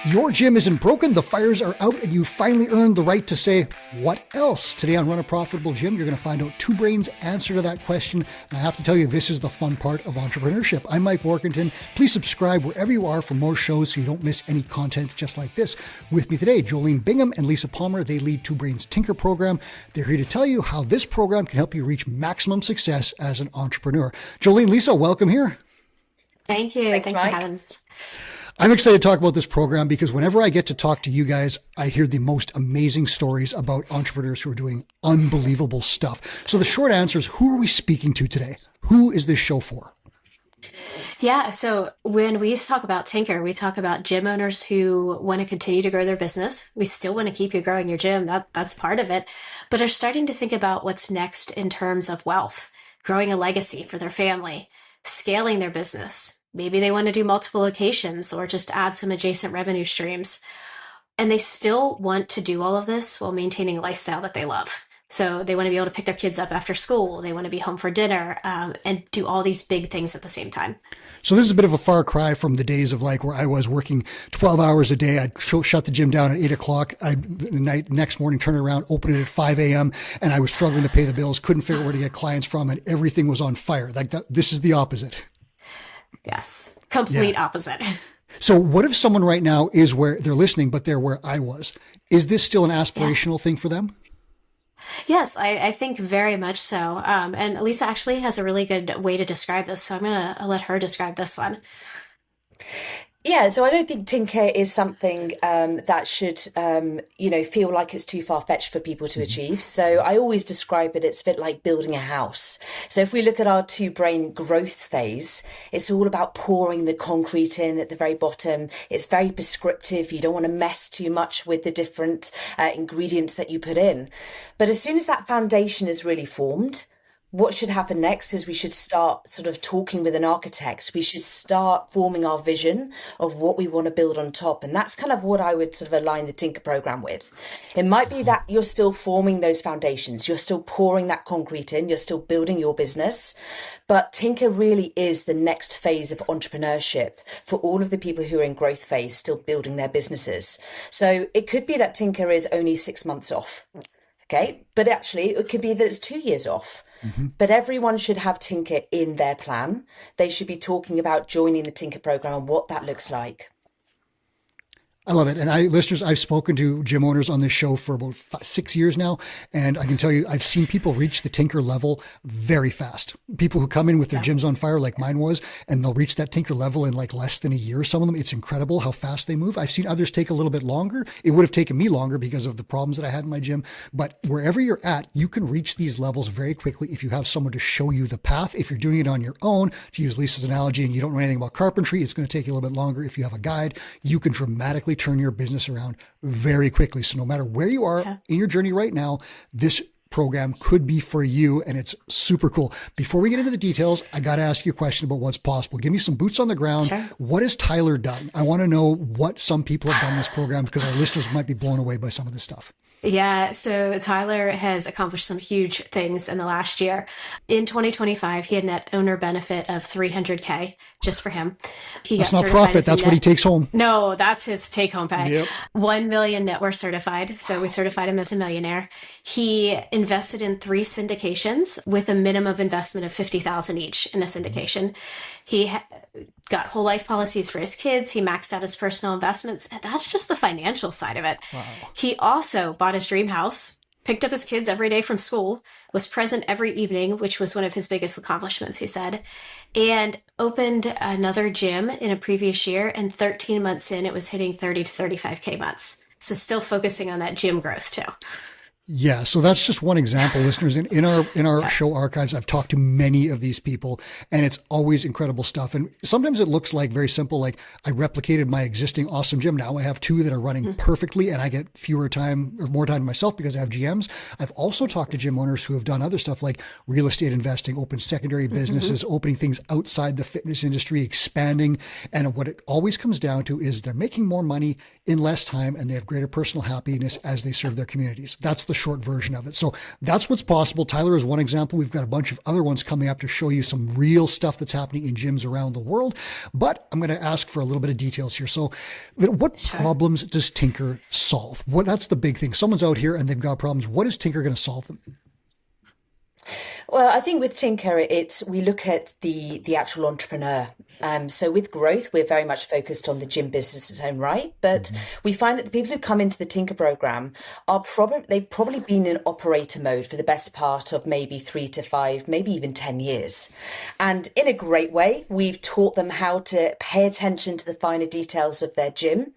Your gym isn't broken, the fires are out, and you finally earned the right to say, what else? Today on Run a Profitable Gym, you're going to find out Two Brains' answer to that question. And I have to tell you, this is the fun part of entrepreneurship. I'm Mike Warkentin. Please subscribe wherever you are for more shows so you don't miss any content just like this. With me today, Joleen Bingham and Lisa Palmer. They lead Two Brains' Tinker program. They're here to tell you how this program can help you reach maximum success as an entrepreneur. Joleen, Lisa, welcome here. Thank you. Thanks for having us. I'm excited to talk about this program because whenever I get to talk to you guys, I hear the most amazing stories about entrepreneurs who are doing unbelievable stuff. So the short answer is, who are we speaking to today? Who is this show for? Yeah. So when we talk about Tinker, we talk about gym owners who want to continue to grow their business. We still want to keep you growing your gym. That's part of it, but are starting to think about what's next in terms of wealth, growing a legacy for their family, scaling their business. Maybe they want to do multiple locations or just add some adjacent revenue streams. And they still want to do all of this while maintaining a lifestyle that they love. So they want to be able to pick their kids up after school. They want to be home for dinner and do all these big things at the same time. So this is a bit of a far cry from the days of like where I was working 12 hours a day. I'd shut the gym down at 8 o'clock. Next morning, turn it around, open it at 5 a.m. And I was struggling to pay the bills, couldn't figure out where to get clients from, and everything was on fire. Like that, this is the opposite. Yes, complete opposite. So what if someone right now is where they're listening, but they're where I was? Is this still an aspirational thing for them? Yes, I think very much so. And Lisa actually has a really good way to describe this. So I'm going to let her describe this one. Yeah, so I don't think Tinker is something that should, feel like it's too far-fetched for people to achieve. So I always describe it, it's a bit like building a house. So if we look at our two-brain growth phase, it's all about pouring the concrete in at the very bottom. It's very prescriptive. You don't want to mess too much with the different ingredients that you put in. But as soon as that foundation is really formed, what should happen next is we should start sort of talking with an architect. We should start forming our vision of what we want to build on top. And that's kind of what I would sort of align the Tinker program with. It might be that you're still forming those foundations. You're still pouring that concrete in. You're still building your business. But Tinker really is the next phase of entrepreneurship for all of the people who are in growth phase, still building their businesses. So it could be that Tinker is only 6 months off. Okay, but actually it could be that it's 2 years off. Mm-hmm. But everyone should have Tinker in their plan. They should be talking about joining the Tinker program and what that looks like. I love it. And listeners, I've spoken to gym owners on this show for about 6 years now. And I can tell you, I've seen people reach the Tinker level very fast. People who come in with their gyms on fire like mine was, and they'll reach that Tinker level in like less than a year. Some of them, it's incredible how fast they move. I've seen others take a little bit longer. It would have taken me longer because of the problems that I had in my gym. But wherever you're at, you can reach these levels very quickly if you have someone to show you the path. If you're doing it on your own, to use Lisa's analogy, and you don't know anything about carpentry, it's going to take you a little bit longer. If you have a guide, you can dramatically turn your business around very quickly. So no matter where you are in your journey right now, this program could be for you, and it's super cool. Before we get into the details, I got to ask you a question about what's possible. Give me some boots on the ground. Sure. What has Tyler done? I want to know what some people have done in this program because our listeners might be blown away by some of this stuff. Yeah, so Tyler has accomplished some huge things in the last year. In 2025, he had net owner benefit of $300K just for him. That's not profit. That's what he takes home. No, that's his take-home pay. Yep. 1 million net worth certified. So we certified him as a millionaire. He invested in 3 syndications with a minimum investment of $50,000 each in a syndication. He got whole life policies for his kids. He maxed out his personal investments. And that's just the financial side of it. Wow. He also bought his dream house, picked up his kids every day from school, was present every evening, which was one of his biggest accomplishments, he said, and opened another gym in a previous year. And 13 months in, it was hitting 30 to 35K months. So still focusing on that gym growth too. Yeah. So that's just one example, listeners. In our show archives, I've talked to many of these people, and it's always incredible stuff. And sometimes it looks like very simple, like I replicated my existing awesome gym. Now I have 2 that are running perfectly, and I get more time to myself because I have GMs. I've also talked to gym owners who have done other stuff like real estate investing, open secondary businesses, opening things outside the fitness industry, expanding. And what it always comes down to is they're making more money in less time, and they have greater personal happiness as they serve their communities. That's the short version of it. So that's what's possible. Tyler is one example. We've got a bunch of other ones coming up to show you some real stuff that's happening in gyms around the world. But I'm going to ask for a little bit of details here. So what problems does Tinker solve? That's the big thing. Someone's out here and they've got problems. What is Tinker going to solve them? Well, I think with Tinker, we look at the actual entrepreneur. So with growth, we're very much focused on the gym business in its own right. But we find that the people who come into the Tinker program they've probably been in operator mode for the best part of maybe 3 to 5, maybe even 10 years. And in a great way, we've taught them how to pay attention to the finer details of their gym.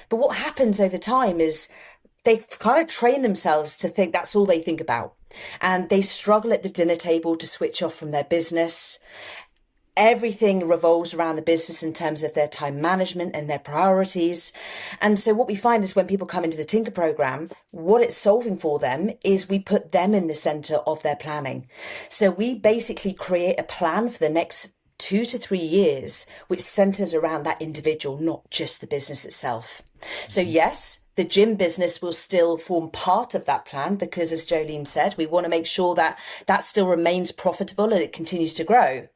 But what happens over time is they kind of train themselves to think that's all they think about. And they struggle at the dinner table to switch off from their business. Everything revolves around the business in terms of their time management and their priorities. And so what we find is when people come into the Tinker program, what it's solving for them is we put them in the center of their planning. So we basically create a plan for the next 2 to 3 years, which centers around that individual, not just the business itself. So yes, the gym business will still form part of that plan because, as Joleen said, we want to make sure that that still remains profitable and it continues to grow,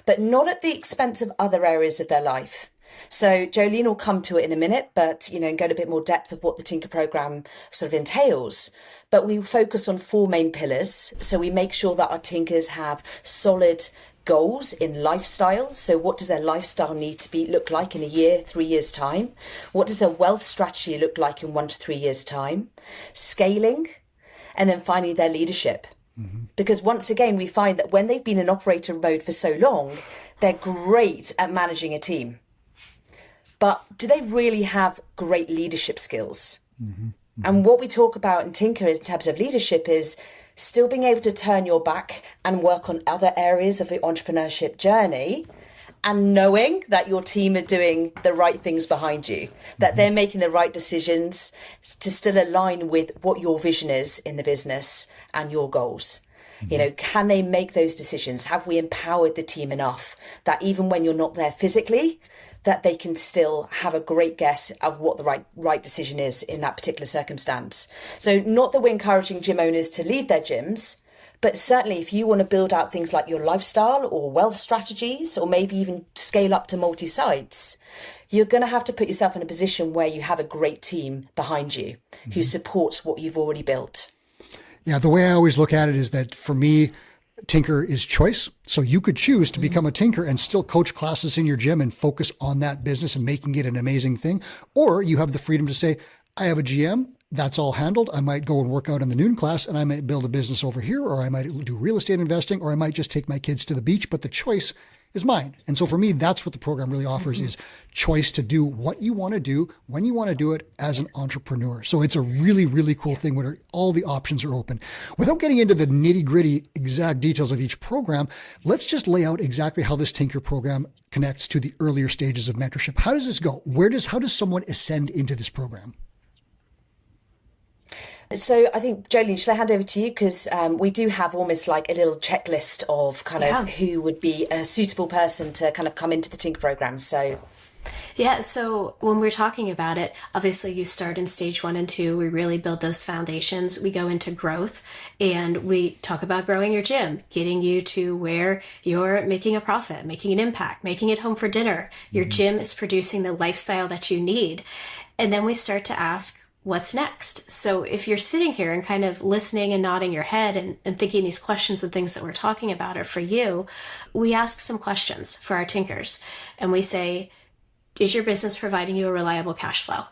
but not at the expense of other areas of their life. So Joleen will come to it in a minute, but, and go to a bit more depth of what the Tinker program sort of entails. But we focus on 4 main pillars. So we make sure that our Tinkers have solid goals in lifestyle. So what does their lifestyle need to look like in a year, 3 years time? What does their wealth strategy look like in 1 to 3 years time? Scaling, and then finally their leadership. Because once again, we find that when they've been in operator mode for so long, they're great at managing a team. But do they really have great leadership skills? And what we talk about in Tinker in terms of leadership is still being able to turn your back and work on other areas of the entrepreneurship journey, and knowing that your team are doing the right things behind you, that they're making the right decisions to still align with what your vision is in the business and your goals. Can they make those decisions? Have we empowered the team enough that even when you're not there physically, that they can still have a great guess of what the right decision is in that particular circumstance? So not that we're encouraging gym owners to leave their gyms, but certainly if you want to build out things like your lifestyle or wealth strategies, or maybe even scale up to multi-sites, you're going to have to put yourself in a position where you have a great team behind you who supports what you've already built. Yeah, the way I always look at it is that for me, Tinker is choice. So you could choose to become a Tinker and still coach classes in your gym and focus on that business and making it an amazing thing. Or you have the freedom to say, I have a GM, that's all handled. I might go and work out in the noon class and I might build a business over here, or I might do real estate investing, or I might just take my kids to the beach, but the choice is mine. And so for me, that's what the program really offers is choice to do what you want to do, when you want to do it as an entrepreneur. So it's a really, really cool thing where all the options are open. Without getting into the nitty gritty exact details of each program, let's just lay out exactly how this Tinker program connects to the earlier stages of mentorship. How does this go? How does someone ascend into this program? So I think, Joleen, should I hand over to you? Because we do have almost like a little checklist of kind of who would be a suitable person to kind of come into the Tinker program. So when we're talking about it, obviously you start in stage 1 and 2. We really build those foundations. We go into growth and we talk about growing your gym, getting you to where you're making a profit, making an impact, making it home for dinner. Your gym is producing the lifestyle that you need. And then we start to ask, what's next? So if you're sitting here and kind of listening and nodding your head and thinking these questions and things that we're talking about are for you, we ask some questions for our Tinkers. And we say, is your business providing you a reliable cash flow?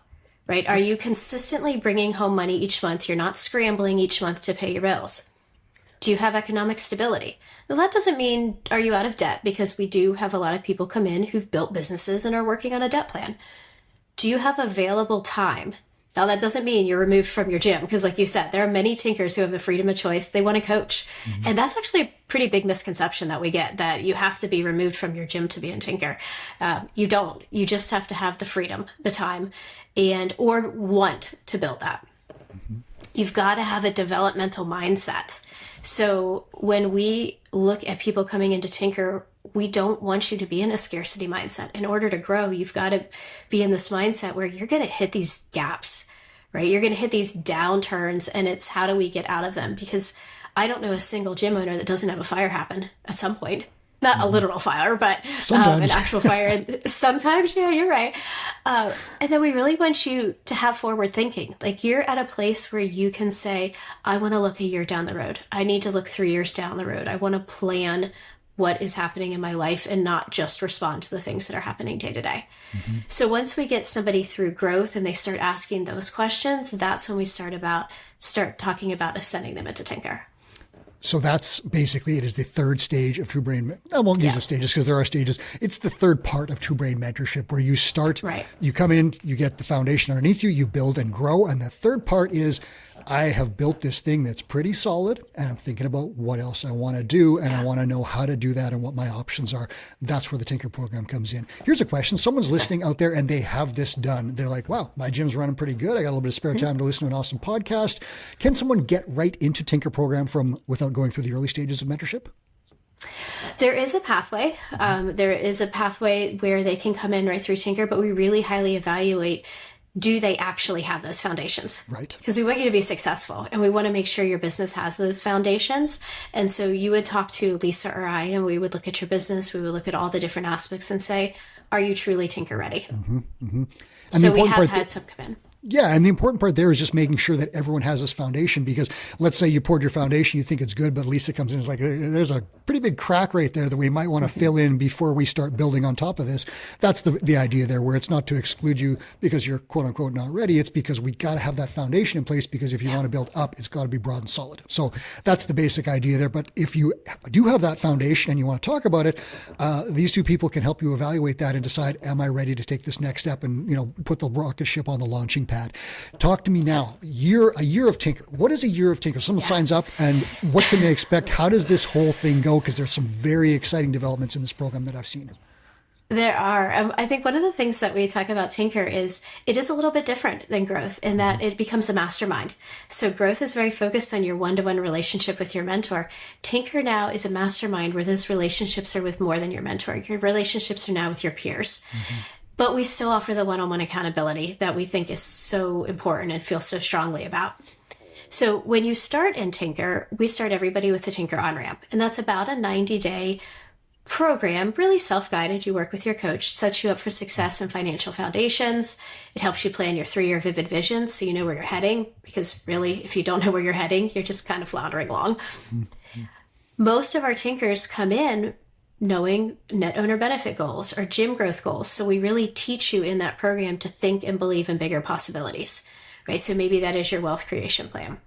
Right? Are you consistently bringing home money each month? You're not scrambling each month to pay your bills. Do you have economic stability? Now, that doesn't mean are you out of debt, because we do have a lot of people come in who've built businesses and are working on a debt plan. Do you have available time? Now, that doesn't mean you're removed from your gym, because like you said, there are many Tinkers who have the freedom of choice. They want to coach. And that's actually a pretty big misconception that we get, that you have to be removed from your gym to be a Tinker. You don't. You just have to have the freedom, the time, or want to build that. You've got to have a developmental mindset. So when we look at people coming into Tinker, we don't want you to be in a scarcity mindset. In order to grow, you've got to be in this mindset where you're going to hit these gaps, right? You're going to hit these downturns, and it's how do we get out of them? Because I don't know a single gym owner that doesn't have a fire happen at some point. Not a literal fire, but an actual fire. Sometimes, yeah, you're right. And then we really want you to have forward thinking. Like, you're at a place where you can say, I want to look a year down the road. I need to look 3 years down the road. I want to plan what is happening in my life and not just respond to the things that are happening day to day. So once we get somebody through growth and they start asking those questions, that's when we start talking about ascending them into Tinker. So that's basically, it is the third stage of True Brain. I won't use the stages because there are stages. It's the third part of True Brain mentorship where you start, you come in, you get the foundation underneath you, you build and grow. And the third part is, I have built this thing that's pretty solid and I'm thinking about what else I want to do and I want to know how to do that and what my options are. That's where the Tinker program comes in. Here's a question. Someone's listening out there and they have this done. They're like, wow, my gym's running pretty good. I got a little bit of spare time to listen to an awesome podcast. Can someone get right into Tinker program without going through the early stages of mentorship? There is a pathway. There is a pathway where they can come in right through Tinker, but we really highly evaluate, do they actually have those foundations? Right. Because we want you to be successful and we want to make sure your business has those foundations. And so you would talk to Lisa or I, and we would look at your business. We would look at all the different aspects and say, are you truly Tinker ready? And so we have had some come in. Yeah. And the important part there is just making sure that everyone has this foundation, because let's say you poured your foundation, you think it's good, but Lisa comes in and is like, there's a pretty big crack right there that we might want to fill in before we start building on top of this. That's the idea there, where it's not to exclude you because you're quote unquote not ready. It's because we got to have that foundation in place, because if you want to build up, it's got to be broad and solid. So that's the basic idea there. But if you do have that foundation and you want to talk about it, these two people can help you evaluate that and decide, am I ready to take this next step and, put the rocket ship on the launching pad. Talk to me now. A year of Tinker. What is a year of Tinker? Someone signs up, and what can they expect? How does this whole thing go? Because there's some very exciting developments in this program that I've seen. There are. I think one of the things that we talk about Tinker is it is a little bit different than growth in that it becomes a mastermind. So growth is very focused on your one-to-one relationship with your mentor. Tinker now is a mastermind where those relationships are with more than your mentor. Your relationships are now with your peers. But we still offer the one-on-one accountability that we think is so important and feel so strongly about. So when you start in Tinker, we start everybody with the Tinker on-ramp. And that's about a 90-day program, really self-guided. You work with your coach, sets you up for success and financial foundations. It helps you plan your 3-year vivid vision so you know where you're heading. Because really, if you don't know where you're heading, you're just kind of floundering along. Most of our Tinkers come in knowing net owner benefit goals or gym growth goals. So we really teach you in that program to think and believe in bigger possibilities, right? So maybe that is your wealth creation plan.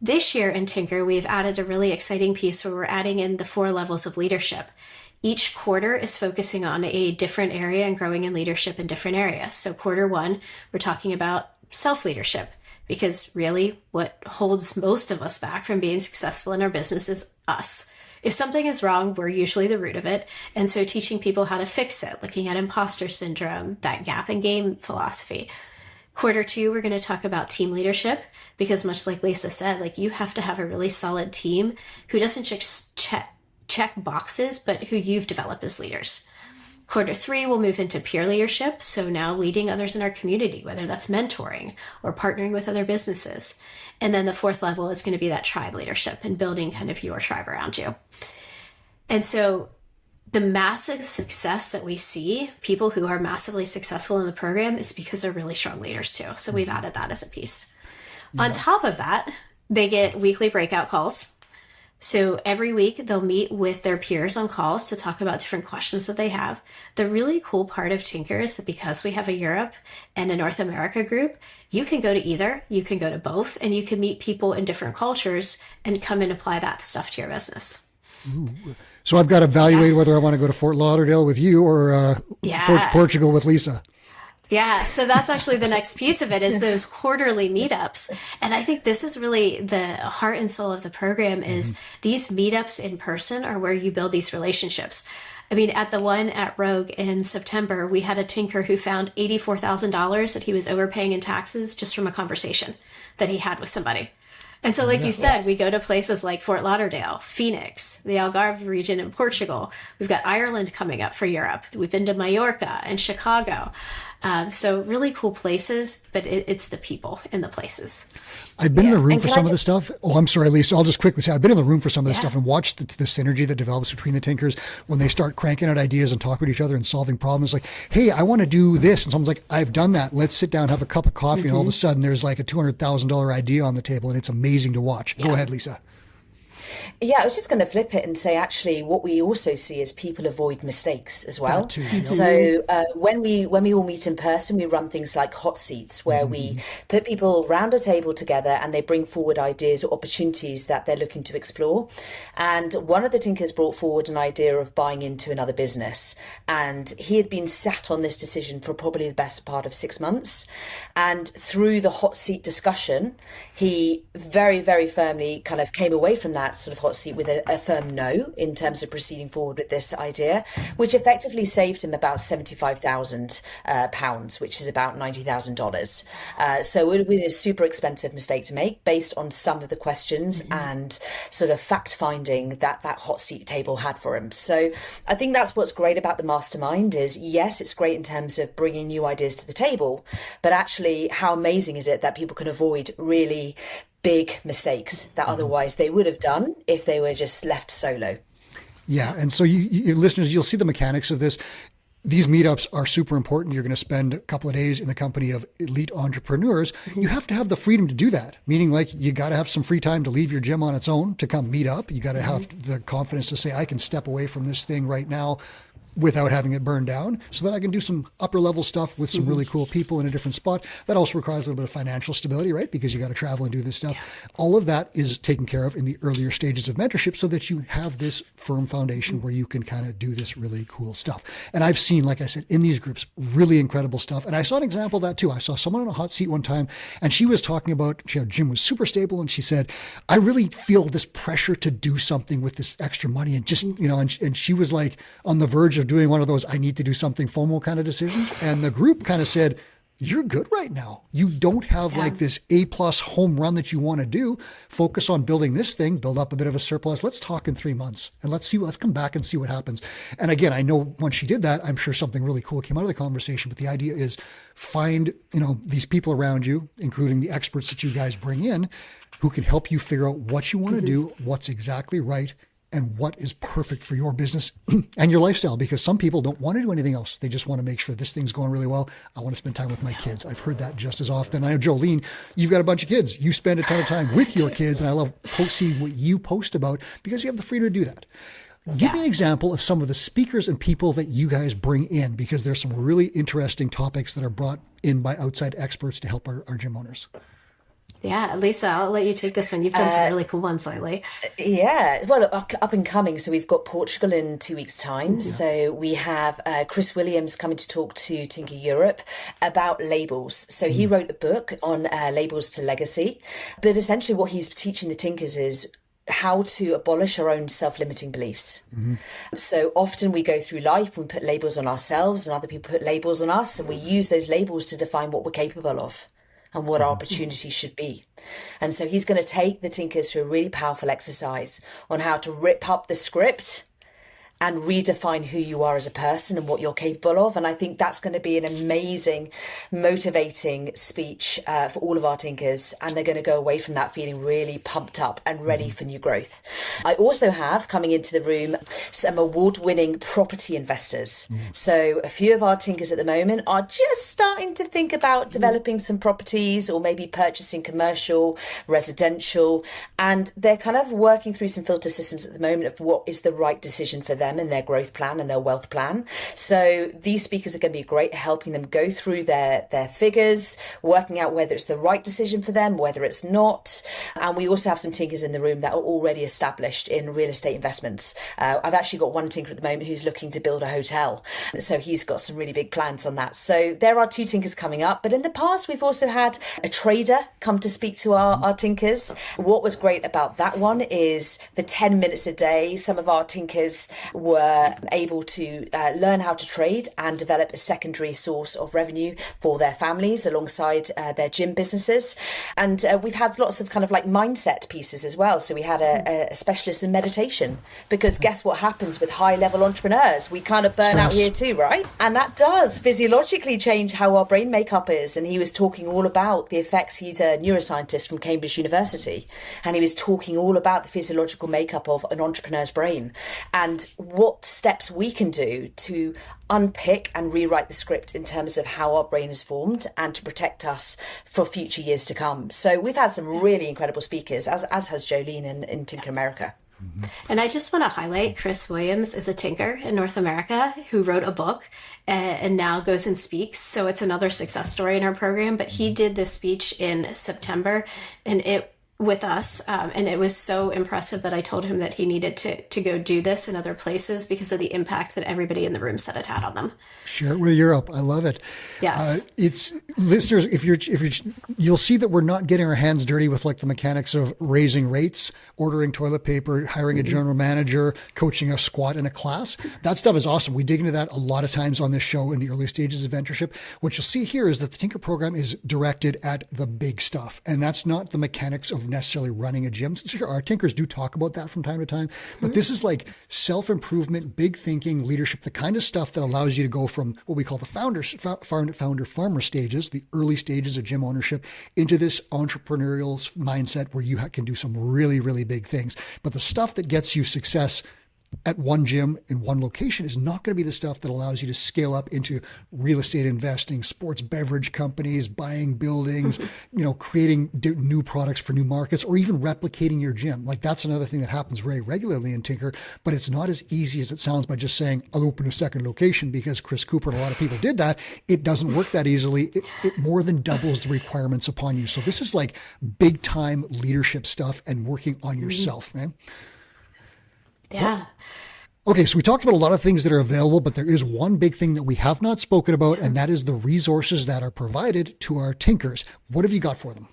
This year in Tinker, we've added a really exciting piece where we're adding in the 4 levels of leadership. Each quarter is focusing on a different area and growing in leadership in different areas. So quarter 1, we're talking about self-leadership, because really what holds most of us back from being successful in our business is us. If something is wrong, we're usually the root of it. And so teaching people how to fix it, looking at imposter syndrome, that gap and game philosophy. Quarter 2, we're going to talk about team leadership, because much like Lisa said, you have to have a really solid team who doesn't just check boxes, but who you've developed as leaders. Quarter 3, we'll move into peer leadership. So now leading others in our community, whether that's mentoring or partnering with other businesses. And then the 4th level is going to be that tribe leadership and building kind of your tribe around you. And so the massive success that we see, people who are massively successful in the program, is because they're really strong leaders too. So we've added that as a piece. On top of that, they get weekly breakout calls. So every week they'll meet with their peers on calls to talk about different questions that they have. The really cool part of Tinker is that because we have a Europe and a North America group, you can go to either, you can go to both, and you can meet people in different cultures and come and apply that stuff to your business. Ooh. So I've got to evaluate whether I want to go to Fort Lauderdale with you or Portugal with Lisa. Yeah, so that's actually the next piece of it is those quarterly meetups. And I think this is really the heart and soul of the program is these meetups in person are where you build these relationships. I mean, at the one at Rogue in September, we had a Tinker who found $84,000 that he was overpaying in taxes just from a conversation that he had with somebody. And so, like you said, we go to places like Fort Lauderdale, Phoenix, the Algarve region in Portugal. We've got Ireland coming up for Europe. We've been to Mallorca and Chicago. So really cool places, but it's the people in the places. I've been in the room for some of the stuff. Oh, I'm sorry, Lisa. I'll just quickly say I've been in the room for some of this stuff and watched the synergy that develops between the Tinkers when they start cranking out ideas and talking with each other and solving problems. Like, hey, I want to do this. And someone's like, I've done that. Let's sit down, have a cup of coffee. And all of a sudden there's like a $200,000 idea on the table. And it's amazing to watch. Go ahead, Lisa. Yeah, I was just going to flip it and say, actually, what we also see is people avoid mistakes as well. That too, yep. So when we all meet in person, we run things like hot seats, where we put people round a table together and they bring forward ideas or opportunities that they're looking to explore. And one of the Tinkers brought forward an idea of buying into another business. And he had been sat on this decision for probably the best part of 6 months. And through the hot seat discussion, he very, very firmly kind of came away from that sort of hot seat with a firm no in terms of proceeding forward with this idea, which effectively saved him about £75,000, which is about $90,000. So it would have been a super expensive mistake to make based on some of the questions and sort of fact finding that hot seat table had for him. So I think that's what's great about the mastermind is, yes, it's great in terms of bringing new ideas to the table, but actually how amazing is it that people can avoid really big mistakes that otherwise they would have done if they were just left solo. Yeah. And so you listeners, you'll see the mechanics of this. These meetups are super important. You're going to spend a couple of days in the company of elite entrepreneurs. You have to have the freedom to do that, meaning like you got to have some free time to leave your gym on its own to come meet up. You got to have the confidence to say, I can step away from this thing right now without having it burned down so that I can do some upper level stuff with some really cool people in a different spot. That also requires a little bit of financial stability, right? Because you got to travel and do this stuff. All of that is taken care of in the earlier stages of mentorship so that you have this firm foundation where you can kind of do this really cool stuff. And I've seen, like I said, in these groups, really incredible stuff. And I saw an example of that too. I saw someone on a hot seat one time and she was talking about, her gym was super stable. And she said, I really feel this pressure to do something with this extra money and just, and she was like on the verge of doing one of those, I need to do something FOMO kind of decisions. And the group kind of said, you're good right now. You don't have like this A+ home run that you want to do. Focus on building this thing, build up a bit of a surplus. Let's talk in 3 months and let's come back and see what happens. And again, I know once she did that, I'm sure something really cool came out of the conversation, but the idea is find, these people around you, including the experts that you guys bring in, who can help you figure out what you want to do, what's exactly right, and what is perfect for your business and your lifestyle, because some people don't want to do anything else. They just want to make sure this thing's going really well. I want to spend time with my kids. I've heard that just as often. I know, Joleen, you've got a bunch of kids. You spend a ton of time with your kids, and I love seeing what you post about because you have the freedom to do that. Give me an example of some of the speakers and people that you guys bring in, because there's some really interesting topics that are brought in by outside experts to help our gym owners. Yeah, Lisa, I'll let you take this one. You've done some really cool ones lately. Yeah, well, up and coming. So we've got Portugal in 2 weeks' time. Yeah. So we have Chris Williams coming to talk to Tinker Europe about labels. So he wrote a book on labels to legacy. But essentially what he's teaching the Tinkers is how to abolish our own self-limiting beliefs. So often we go through life and we put labels on ourselves and other people put labels on us, and we use those labels to define what we're capable of and what our opportunities should be. And so he's going to take the Tinkers through a really powerful exercise on how to rip up the script and redefine who you are as a person and what you're capable of. And I think that's going to be an amazing, motivating speech for all of our Tinkers. And they're going to go away from that feeling really pumped up and ready for new growth. I also have coming into the room some award-winning property investors. So a few of our Tinkers at the moment are just starting to think about developing some properties or maybe purchasing commercial, residential. And they're kind of working through some filter systems at the moment of what is the right decision for them and their growth plan and their wealth plan. So these speakers are going to be great at helping them go through their figures, working out whether it's the right decision for them, whether it's not. And we also have some Tinkers in the room that are already established in real estate investments. I've actually got one Tinker at the moment who's looking to build a hotel. So he's got some really big plans on that. So there are 2 Tinkers coming up. But in the past, we've also had a trader come to speak to our Tinkers. What was great about that one is for 10 minutes a day, some of our Tinkers were able to learn how to trade and develop a secondary source of revenue for their families alongside their gym businesses. And we've had lots of kind of like mindset pieces as well. So we had a specialist in meditation, because guess what happens with high level entrepreneurs? We kind of burn out here too, right? And that does physiologically change how our brain makeup is. And he was talking all about the effects. He's a neuroscientist from Cambridge University, and he was talking all about the physiological makeup of an entrepreneur's brain and what steps we can do to unpick and rewrite the script in terms of how our brain is formed and to protect us for future years to come. So we've had some really incredible speakers, as has Joleen in Tinker America. And I just want to highlight Chris Williams is a tinker in North America who wrote a book and now goes and speaks. So it's another success story in our program. But he did this speech in September with us. And it was so impressive that I told him that he needed to go do this in other places because of the impact that everybody in the room said it had on them. Share it with Europe. I love it. Yes. It's listeners, if you'll see that we're not getting our hands dirty with like the mechanics of raising rates, ordering toilet paper, hiring a general manager, coaching a squad in a class. That stuff is awesome. We dig into that a lot of times on this show in the early stages of mentorship. What you'll see here is that the Tinker program is directed at the big stuff. And that's not the mechanics of necessarily running a gym. Sure, our Tinkers do talk about that from time to time, but this is like self-improvement, big thinking, leadership, the kind of stuff that allows you to go from what we call the founder farmer stages, the early stages of gym ownership, into this entrepreneurial mindset where you can do some really, really big things. But the stuff that gets you success at one gym in one location is not going to be the stuff that allows you to scale up into real estate investing, sports beverage companies, buying buildings, creating new products for new markets, or even replicating your gym. Like that's another thing that happens very regularly in Tinker, but it's not as easy as it sounds by just saying, I'll open a second location because Chris Cooper and a lot of people did that. It doesn't work that easily. It more than doubles the requirements upon you. So this is like big time leadership stuff and working on yourself, man. Yeah. Okay, so we talked about a lot of things that are available, but there is one big thing that we have not spoken about, and that is the resources that are provided to our Tinkers. What have you got for them?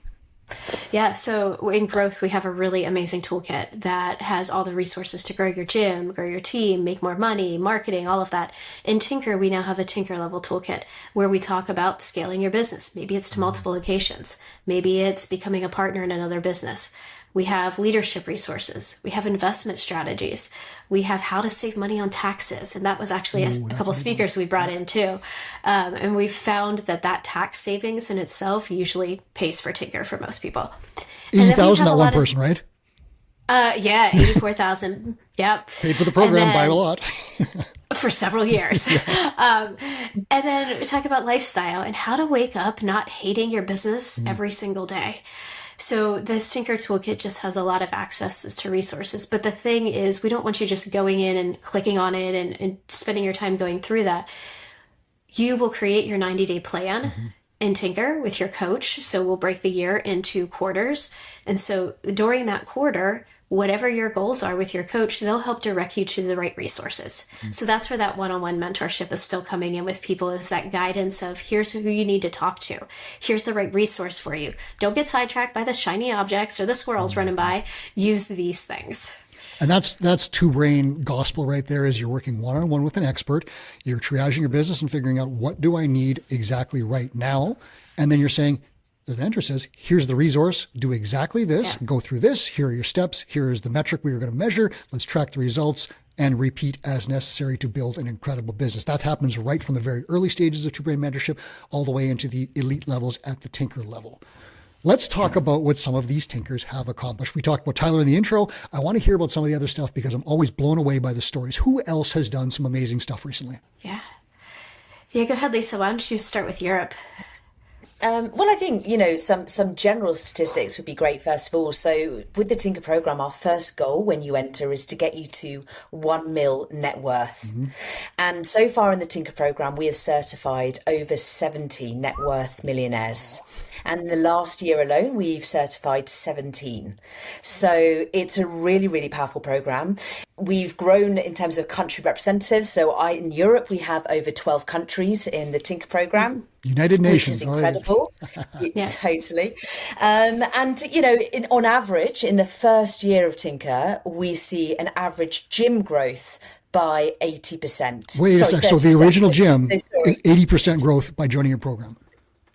Yeah, so in Growth, we have a really amazing toolkit that has all the resources to grow your gym, grow your team, make more money, marketing, all of that. In Tinker, we now have a Tinker level toolkit where we talk about scaling your business. Maybe it's to multiple locations. Maybe it's becoming a partner in another business. We have leadership resources. We have investment strategies. We have how to save money on taxes. And that was actually a couple of speakers we brought in too. And we've found that tax savings in itself usually pays for Tinker for most people. 80,000, that one person, right? Yeah, 84,000. Yep. Paid for the program by a lot. For several years. And then we talk about lifestyle and how to wake up not hating your business every single day. So this Tinker Toolkit just has a lot of access to resources. But the thing is, we don't want you just going in and clicking on it and spending your time going through that. You will create your 90-day plan in Tinker with your coach. So we'll break the year into quarters. And so during that quarter, whatever your goals are with your coach, they'll help direct you to the right resources. So that's where that one-on-one mentorship is still coming in with people, is that guidance of here's who you need to talk to. Here's the right resource for you. Don't get sidetracked by the shiny objects or the squirrels running by. Use these things. And that's two-brain gospel right there, is you're working one-on-one with an expert. You're triaging your business and figuring out what do I need exactly right now. And then you're saying, the mentor says, here's the resource, do exactly this, go through this, here are your steps, here is the metric we are going to measure, let's track the results and repeat as necessary to build an incredible business. That happens right from the very early stages of two-brain mentorship all the way into the elite levels at the Tinker level. Let's talk about what some of these Tinkers have accomplished. We talked about Tyler in the intro. I want to hear about some of the other stuff because I'm always blown away by the stories. Who else has done some amazing stuff recently? Yeah, go ahead, Lisa. Why don't you start with Europe? Well, I think, some general statistics would be great, first of all. So with the Tinker program, our first goal when you enter is to get you to 1 mil net worth. And so far in the Tinker program, we have certified over 70 net worth millionaires. And in the last year alone, we've certified 17. So it's a really, really powerful program. We've grown in terms of country representatives. So in Europe, we have over 12 countries in the Tinker program. United Nations. Which is incredible. Totally. And, on average, in the first year of Tinker, we see an average gym growth by 80%. Wait a second. So the original gym, Sorry. 80% growth by joining your program.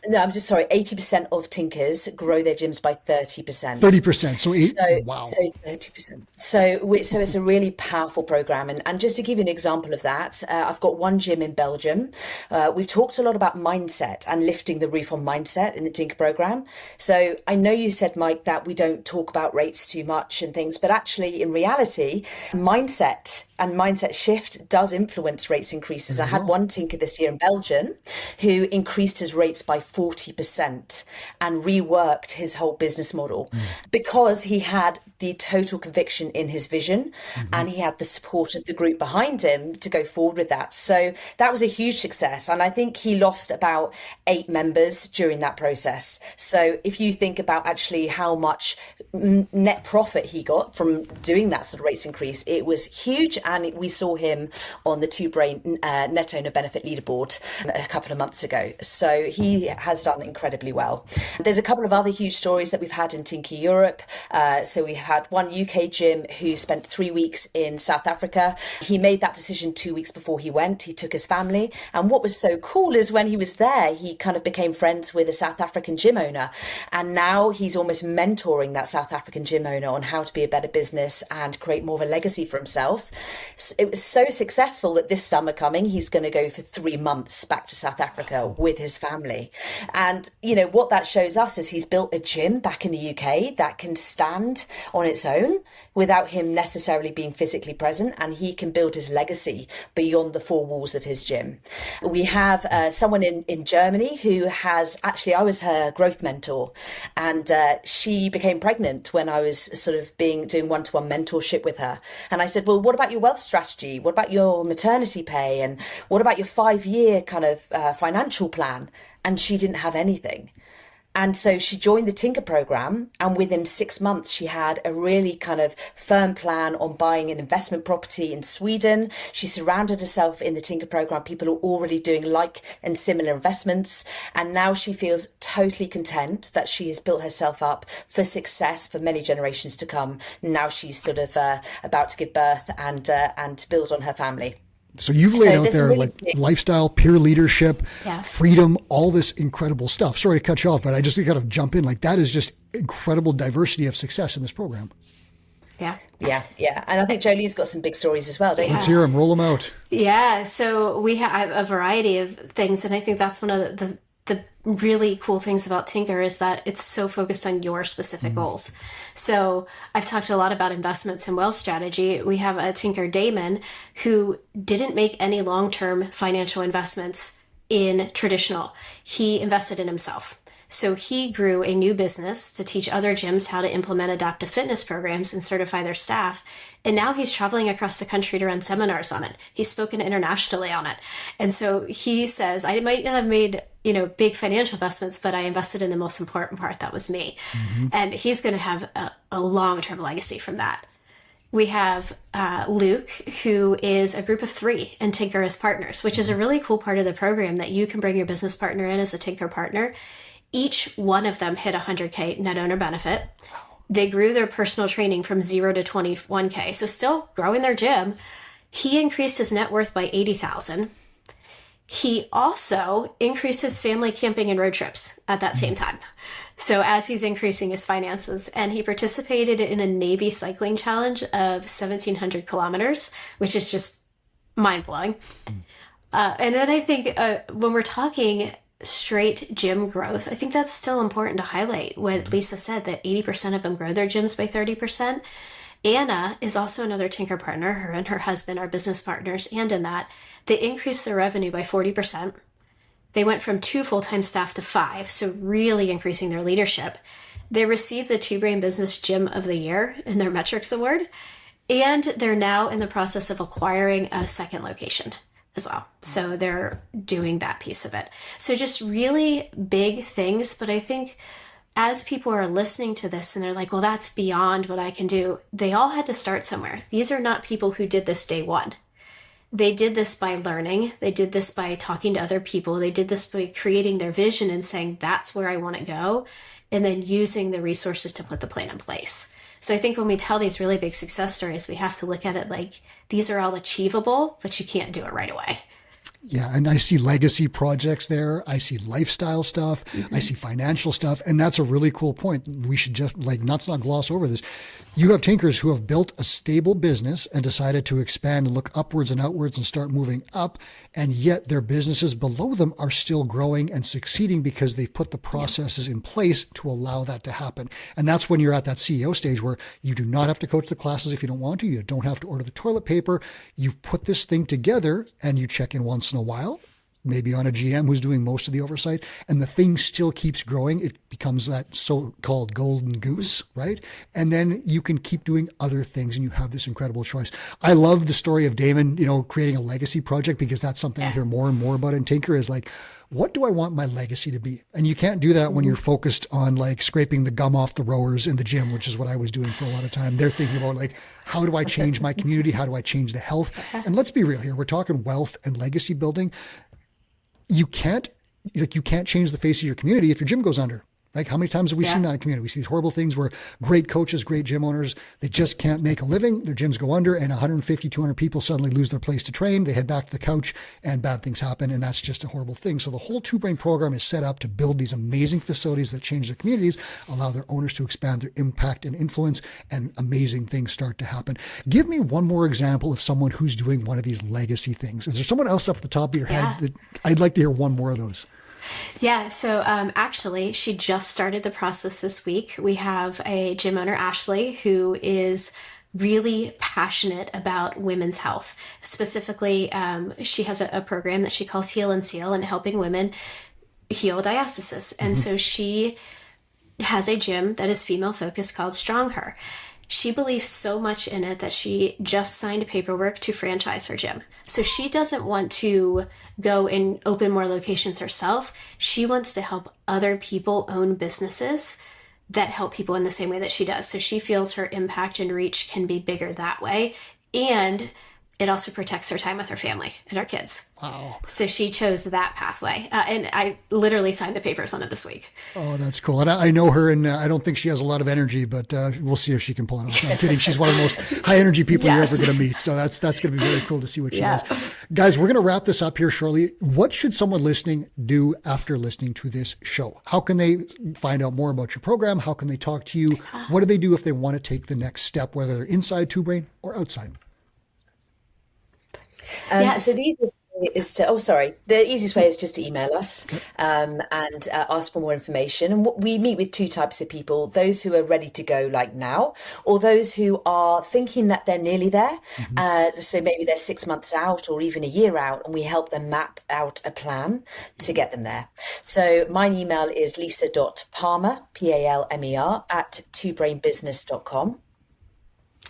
No, I'm just sorry. 80% of Tinkers grow their gyms by 30%. 30%. Wow. So 30%. So it's a really powerful program. And just to give you an example of that, I've got one gym in Belgium. We've talked a lot about mindset and lifting the roof on mindset in the Tinker program. So I know you said, Mike, that we don't talk about rates too much and things, but actually in reality, mindset and mindset shift does influence rates increases. I had one tinker this year in Belgium who increased his rates by 40% and reworked his whole business model because he had the total conviction in his vision and he had the support of the group behind him to go forward with that. So that was a huge success. And I think he lost about 8 members during that process. So if you think about actually how much net profit he got from doing that sort of rates increase, it was huge. And we saw him on the Two Brain net owner benefit leaderboard a couple of months ago. So he has done incredibly well. There's a couple of other huge stories that we've had in Tinker Europe. So we had one UK gym who spent 3 weeks in South Africa. He made that decision 2 weeks before he went. He took his family. And what was so cool is when he was there, he kind of became friends with a South African gym owner. And now he's almost mentoring that South African gym owner on how to be a better business and create more of a legacy for himself. It was so successful that this summer coming, he's going to go for 3 months back to South Africa with his family. And, you know, what that shows us is he's built a gym back in the UK that can stand on its own without him necessarily being physically present, and he can build his legacy beyond the 4 walls of his gym. We have someone in Germany who has actually, I was her growth mentor, and she became pregnant when I was sort of doing one-to-one mentorship with her. And I said, well, what about your wealth strategy? What about your maternity pay? And what about your 5-year kind of financial plan? And she didn't have anything. And so she joined the Tinker program, and within 6 months, she had a really kind of firm plan on buying an investment property in Sweden. She surrounded herself in the Tinker program, people who are already doing like and similar investments. And now she feels totally content that she has built herself up for success for many generations to come. Now she's sort of about to give birth and build on her family. So you've laid out there really like lifestyle, peer leadership, freedom, all this incredible stuff. Sorry to cut you off, but I just got to jump in. Like that is just incredible diversity of success in this program. Yeah. And I think Joleen's got some big stories as well, don't you? Let's hear them. Roll them out. Yeah. So we have a variety of things. And I think that's one of the really cool things about Tinker is that it's so focused on your specific goals. So I've talked a lot about investments and wealth strategy. We have a Tinker Damon who didn't make any long-term financial investments in traditional. He invested in himself. So he grew a new business to teach other gyms how to implement adaptive fitness programs and certify their staff. And now he's traveling across the country to run seminars on it. He's spoken internationally on it. And so he says, I might not have made, big financial investments, but I invested in the most important part. That was me. And he's going to have a long-term legacy from that. We have Luke, who is a group of 3 and Tinker as partners, which is a really cool part of the program that you can bring your business partner in as a Tinker partner. Each one of them hit 100K net owner benefit. They grew their personal training from 0 to 21K. So still growing their gym. He increased his net worth by 80,000. He also increased his family camping and road trips at that same time. So as he's increasing his finances, and he participated in a Navy cycling challenge of 1,700 kilometers, which is just mind blowing. And then I think when we're talking straight gym growth, I think that's still important to highlight what Lisa said, that 80% of them grow their gyms by 30%. Anna is also another Tinker partner. Her and her husband are business partners, and in that, they increased their revenue by 40%. They went from 2 full-time staff to 5, so really increasing their leadership. They received the Two Brain Business Gym of the Year in their Metrics Award, and they're now in the process of acquiring a second location as well. So they're doing that piece of it. So just really big things. But I think as people are listening to this and they're like, well, that's beyond what I can do. They all had to start somewhere. These are not people who did this day one. They did this by learning. They did this by talking to other people. They did this by creating their vision and saying, that's where I want to go. And then using the resources to put the plan in place. So I think when we tell these really big success stories, we have to look at it like these are all achievable, but you can't do it right away. Yeah. And I see legacy projects there. I see lifestyle stuff. I see financial stuff. And that's a really cool point. We should just not gloss over this. You have Tinkers who have built a stable business and decided to expand and look upwards and outwards and start moving up. And yet their businesses below them are still growing and succeeding because they've put the processes in place to allow that to happen. And that's when you're at that CEO stage where you do not have to coach the classes if you don't want to. You don't have to order the toilet paper. You've put this thing together and you check in once in a while, maybe on a GM who's doing most of the oversight, and the thing still keeps growing. It becomes that so-called golden goose, right? And then you can keep doing other things and you have this incredible choice. I love the story of Damon, creating a legacy project, because that's something I hear more and more about in Tinker is like, what do I want my legacy to be? And you can't do that when you're focused on scraping the gum off the rowers in the gym, which is what I was doing for a lot of time. They're thinking about how do I change my community? How do I change the health? And let's be real here. We're talking wealth and legacy building. You can't change the face of your community if your gym goes under. How many times have we seen that in the community? We see these horrible things where great coaches, great gym owners, they just can't make a living. Their gyms go under and 150, 200 people suddenly lose their place to train. They head back to the couch and bad things happen. And that's just a horrible thing. So the whole Two Brain program is set up to build these amazing facilities that change their communities, allow their owners to expand their impact and influence, and amazing things start to happen. Give me one more example of someone who's doing one of these legacy things. Is there someone else off the top of your head? I'd like to hear one more of those. Yeah. So actually, she just started the process this week. We have a gym owner, Ashley, who is really passionate about women's health. Specifically, she has a program that she calls Heal and Seal, and helping women heal diastasis. And so she has a gym that is female focused called Strong Her. She believes so much in it that she just signed paperwork to franchise her gym. So she doesn't want to go and open more locations herself. She wants to help other people own businesses that help people in the same way that she does. So she feels her impact and reach can be bigger that way. And it also protects her time with her family and her kids. Wow. So she chose that pathway. And I literally signed the papers on it this week. Oh, that's cool. And I know her, and I don't think she has a lot of energy, but we'll see if she can pull it off. No, I'm kidding. She's one of the most high energy people you're ever going to meet. So that's going to be very cool to see what she does. Guys, we're going to wrap this up here shortly. What should someone listening do after listening to this show? How can they find out more about your program? How can they talk to you? What do they do if they want to take the next step, whether they're inside Two Brain or outside? So the easiest way is the easiest way is just to email us and ask for more information. And we meet with two types of people: those who are ready to go now, or those who are thinking that they're nearly there. So maybe they're 6 months out or even a year out, and we help them map out a plan to get them there. So my email is lisa.palmer, Palmer, at twobrainbusiness.com.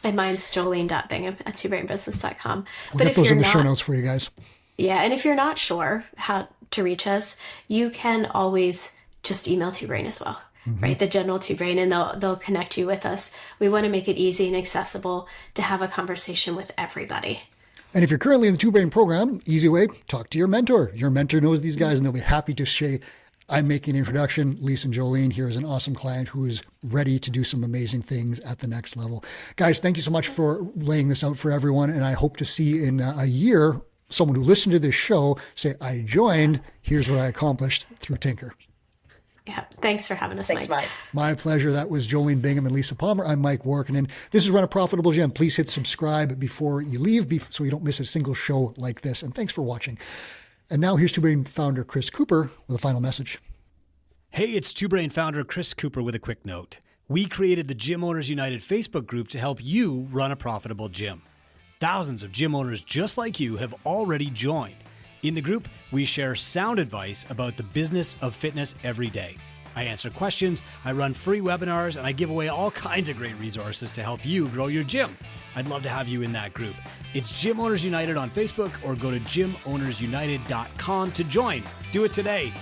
And mine's Joleen.Bingham at twobrainbusiness.com. We'll get those in the show notes for you guys. Yeah. And if you're not sure how to reach us, you can always just email Two Brain as well, right? The general Two Brain, and they'll connect you with us. We want to make it easy and accessible to have a conversation with everybody. And if you're currently in the Two Brain program, easy way, talk to your mentor. Your mentor knows these guys and they'll be happy to say, I'm making an introduction. Lisa and Joleen here is an awesome client who is ready to do some amazing things at the next level. Guys, thank you so much for laying this out for everyone. And I hope to see in a year, someone who listened to this show say, I joined, here's what I accomplished through Tinker. Yeah. Thanks for having us, Thanks, Mike. My pleasure. That was Joleen Bingham and Lisa Palmer. I'm Mike Warkentin. This is Run a Profitable Gym. Please hit subscribe before you leave so you don't miss a single show like this. And thanks for watching. And now here's Two Brain founder Chris Cooper with a final message. Hey, it's Two Brain founder Chris Cooper with a quick note. We created the Gym Owners United Facebook group to help you run a profitable gym. Thousands of gym owners just like you have already joined. In the group, we share sound advice about the business of fitness every day. I answer questions, I run free webinars, and I give away all kinds of great resources to help you grow your gym. I'd love to have you in that group. It's Gym Owners United on Facebook, or go to gymownersunited.com to join. Do it today.